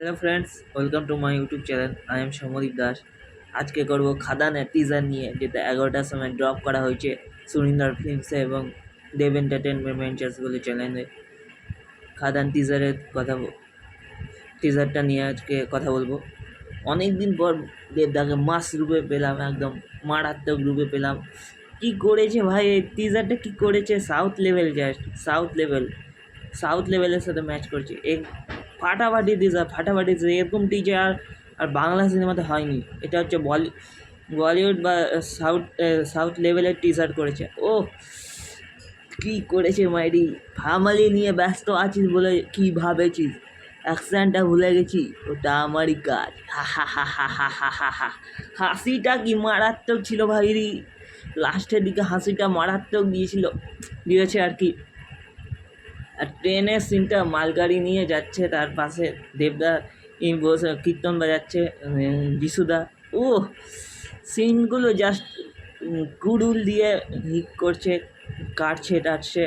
Hello friends, welcome to my YouTube channel. I am Samadip Das. আজকে করব খাদানের teaser নিয়ে, যেটা 11টার সময় ড্রপ করা হয়েছে সুরিন্দর ফিল্মসে এবং দেব এন্টারটেনমেন্ট ভেঞ্চার্স বলে চ্যানেলে। খাদান টিজারটা নিয়ে আজকে কথা বলবো। অনেক দিন পর দেবদাকে মাস রূপে পেলাম, একদম মারাত্মক রূপে পেলাম। কি করেছে ভাই, এই টিজারটা কি করেছে! সাউথ লেভেলের সাথে ম্যাচ করছে। ফাটাফাটি টিজার, এরকম টিজার আর বাংলা সিনেমাতে হয়নি। এটা হচ্ছে বলিউড বা সাউথ লেভেলের টিজার করেছে। ও কি করেছে মাইরি! ফামালি নিয়ে ব্যস্ত আছিস বলে কি ভাবেছিস? অ্যাকশনটা ভুলে গেছি, ওটা আমারই কাজ। হা হা হা হা হা হা হা হা। হাসিটা কি মারাত্মক ছিল ভাইরি! লাস্টের দিকে হাসিটা মারাত্মক দিয়েছে আর কি। আর ট্রেনের সিনটা, মালগাড়ি নিয়ে যাচ্ছে, তার পাশে দেবদা বসে কীর্তন বাজাচ্ছে, যিশুদা। ও সিনগুলো জাস্ট কুড়ুল দিয়ে হিট করছে, কাটছে টাটছে।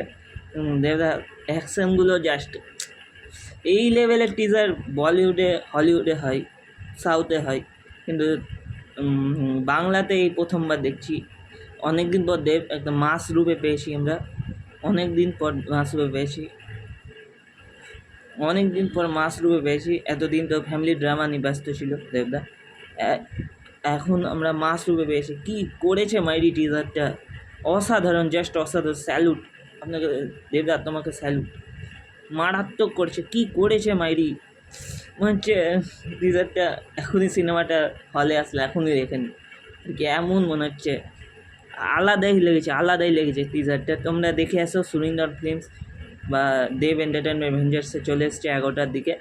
দেবদা অ্যাকশনগুলো জাস্ট এই লেভেলের টিজার বলিউডে হলিউডে হয়, সাউথে হয়, কিন্তু বাংলাতে এই প্রথমবার দেখছি। অনেকদিন পর দেব একটা মাস রূপে পেয়েছি আমরা, অনেকদিন পর মাস রূপে পেয়েছি। এতদিন তো ফ্যামিলি ড্রামা নিয়ে ব্যস্ত ছিল দেবদা, এখন আমরা মাস রূপে পেয়েছি। কি করেছে মাইরি টিজারটা! অসাধারণ, জাস্ট অসাধারণ। স্যালুট আপনাকে দেবদা, তোমাকে স্যালুট। মারাত্মক করছে, কি করেছে মাইরি! মনে হচ্ছে টিজারটা এখনই, সিনেমাটা হলে আসলে এখনই দেখে নি, এমন মনে হচ্ছে। আলাদাই লেগেছে টিজারটা। তোমরা দেখে আসো সুরিন্দর ফিল্মস বা দেব এন্টারটেনমেন্ট ভেঞ্চার্সে চলে এসছে 11টার দিকে।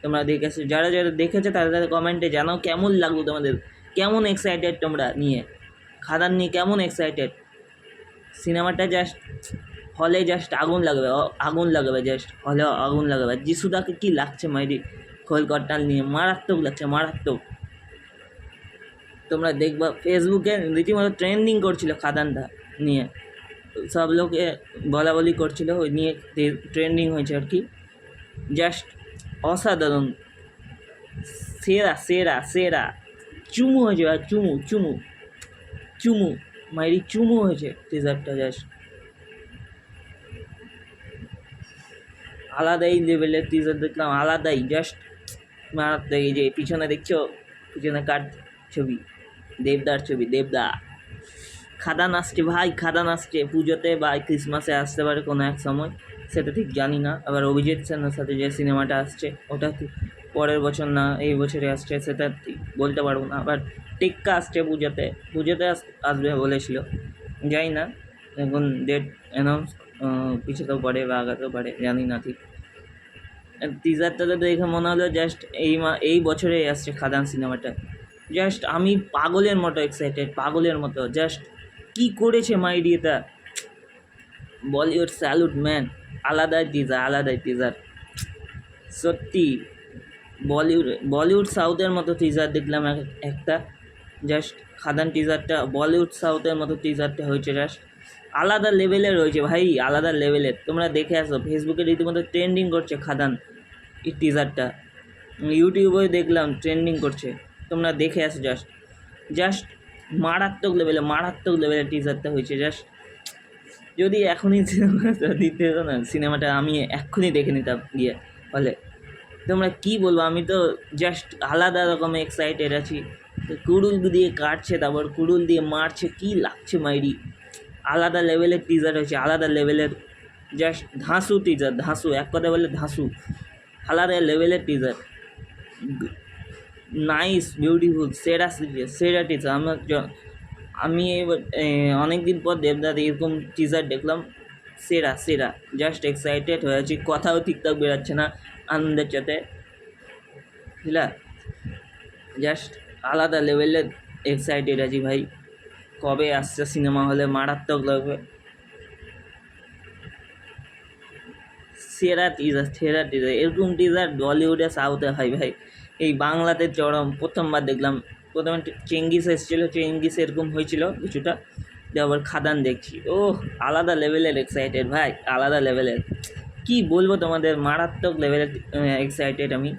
তোমরা দেখে আসো, যারা দেখেছে তারা কমেন্টে জানাও কেমন লাগলো তোমাদের, কেমন এক্সাইটেড তোমরা নিয়ে, খাদান নিয়ে কেমন এক্সাইটেড। সিনেমাটা জাস্ট হলে জাস্ট আগুন লাগবে জাস্ট হলে আগুন লাগবে। যিশুদাকে কি লাগছে মাইরি, খোল করতাল নিয়ে মারাত্মক লাগছে, মারাত্মক। তোমরা দেখবা ফেসবুকে রীতিমতো ট্রেন্ডিং করছিল খাদানটা নিয়ে, সব লোকে বলা করছিল, ওই নিয়ে ট্রেন্ডিং হয়েছে আর কি। জাস্ট অসাধারণ, সেরা চুমু হয়েছে ভাই, চুমু মাইরি, চুমু হয়েছে টিজারটা। জাস্ট আলাদাই লেভেলের টিজার দেখলাম, আলাদাই, জাস্ট মারাত্মক। এই যে পিছনে দেখছো, পিছনে কার ছবি? দেবদার ছবি, দেবদা। খাদান আসছে পুজোতে বা ক্রিসমাসে আসতে পারে কোনো এক সময়, সেটা ঠিক জানি না। আবার অভিজিৎ সেনের সাথে যে সিনেমাটা আসছে ওটা পরের বছর না এই বছরে আসছে, সেটা ঠিক বলতে পারবো না। আবার টিক্কা আসছে পুজোতে আসবে বলেছিল, জানি না এখন ডেট অ্যানাউন্স পিছাতেও পারে বা আগাতেও পারে, জানি না ঠিক। টিজারটা তো দেখে মনে হলো জাস্ট এই বছরেই আসছে খাদান সিনেমাটা। জাস্ট আমি পাগলের মতো এক্সাইটেড, জাস্ট কি করেছে মাইডিয়াটা! বলিউড স্যালুট ম্যান, আলাদাই টিজার সত্যি। বলিউড সাউথের মতো টিজার দেখলাম একটা। জাস্ট খাদান টিজারটা বলিউড সাউথের মতো টিজারটা হয়েছে, জাস্ট আলাদা লেভেলের হয়েছে ভাই, আলাদা লেভেলের। তোমরা দেখে আসো, ফেসবুকে রীতিমতো ট্রেন্ডিং করছে খাদান এই টিজারটা, ইউটিউবে দেখলাম ট্রেন্ডিং করছে। তোমরা দেখে আসো, জাস্ট মারাত্মক লেভেলের টিজারটা হয়েছে। জাস্ট যদি এখনই সিনেমাটা দিতে হতো না, সিনেমাটা আমি এক্ষুনি দেখে নিতাম গিয়ে হলে। তোমরা কি বলবো, আমি তো জাস্ট আলাদা রকমের এক্সাইটেড আছি। কুড়ুল দিয়ে কাটছে, তারপর কুড়ুল দিয়ে মারছে, কি লাগছে মাইরি! আলাদা লেভেলের টিজার হয়েছে, আলাদা লেভেলের। জাস্ট ধাঁসু টিজার, এক কথা বলে ধাঁসু। আলাদা লেভেলের টিজার, নাইস, বিউটিফুল, সেরা টিজার। আমি অনেক দিন পর দেবদার এরকম টিজার দেখলাম, সেরা। জাস্ট এক্সাইটেড হয়েছি, কথাও ঠিকঠাক বেরোচ্ছে না আনন্দের সাথে, বুঝলা? জাস্ট আলাদা লেভেলের এক্সাইটেড আছি ভাই। কবে আসছে সিনেমা হলে, মারাত্মক লাগবে। সেরা টিজার। এরকম টিজার বলিউডে সাউথে হয় ভাই, এই বাংলাতে চরম প্রথমবার দেখলাম। প্রথমে চেঙ্গিস এসেছিলো, চেঙ্গিস এরকম হয়েছিল কিছুটা, আবার খাদান দেখছি। ও আলাদা লেভেলের এক্সাইটেড ভাই, আলাদা লেভেলের। কি বলবো তোমাদের, মারাত্মক লেভেলের এক্সাইটেড আমি।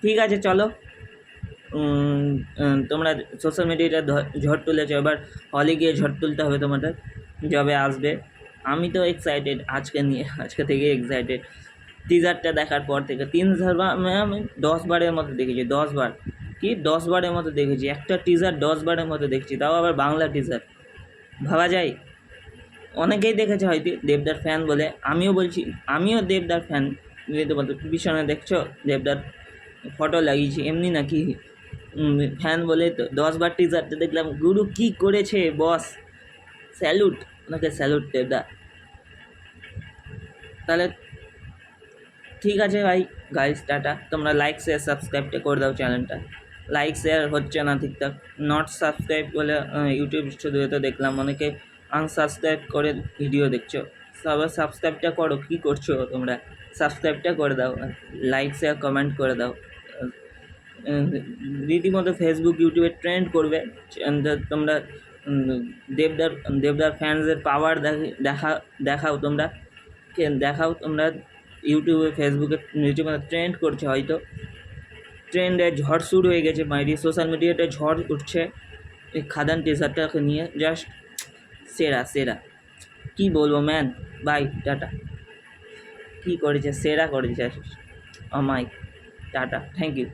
ঠিক আছে চলো, তোমরা সোশ্যাল মিডিয়াটা ঝড় তুলেছো, এবার হলে গিয়ে ঝড় তুলতে হবে তোমাদের, যবে আসবে। আমি তো এক্সাইটেড আজকে থেকে এক্সাইটেড টিজারটা দেখার পর থেকে। 3 বার আমি 10 বারের মতো দেখেছি, 10 বার, কি 10 বারের মতো দেখেছি একটা টিজার, 10 বারের মতো দেখছি, তাও আবার বাংলা টিজার, ভাবা যায়। অনেকেই দেখেছে হয়তো দেবদার ফ্যান বলে, আমিও বলছি আমিও দেবদার ফ্যান। তো বলতো পিছনে দেখছো দেবদার ফটো লাগিয়েছি, এমনি নাকি ফ্যান বলে তো 10 বার টিজারটা দেখলাম। গুরু কি করেছে বস, স্যালুট ওনাকে, স্যালুট দেবদা। তাহলে ঠিক আছে ভাই, গাইস টাটা। তোমরা লাইক শেয়ার সাবস্ক্রাইবটা করে দাও চ্যানেলটা, লাইক শেয়ার হচ্ছে না ঠিকঠাক, নট সাবস্ক্রাইব বলে ইউটিউব স্টুডিওতে দেখলাম অনেকে আনসাবস্ক্রাইব করে ভিডিও দেখছো। সবাই সাবস্ক্রাইবটা করো, কী করছো তোমরা, সাবস্ক্রাইবটা করে দাও, লাইক শেয়ার কমেন্ট করে দাও। রীতিমতো ফেসবুক ইউটিউবে ট্রেন্ড করবে। তোমরা দেবদার ফ্যান্সদের পাওয়ার দেখাও তোমরা, দেখাও তোমরা ইউটিউবে ফেসবুকে রীতিমতো ট্রেন্ড করছে, হয়তো ট্রেন্ডে ঝড় শুরু হয়ে গেছে মাইরি, সোশ্যাল মিডিয়াতে ঝড় উঠছে এই খাদান টিজারটাকে নিয়ে। জাস্ট সেরা সেরা, কী বলবো ম্যান, বাই টাটা। কী করেছে, সেরা করেছে আমায়, টাটা, থ্যাংক ইউ।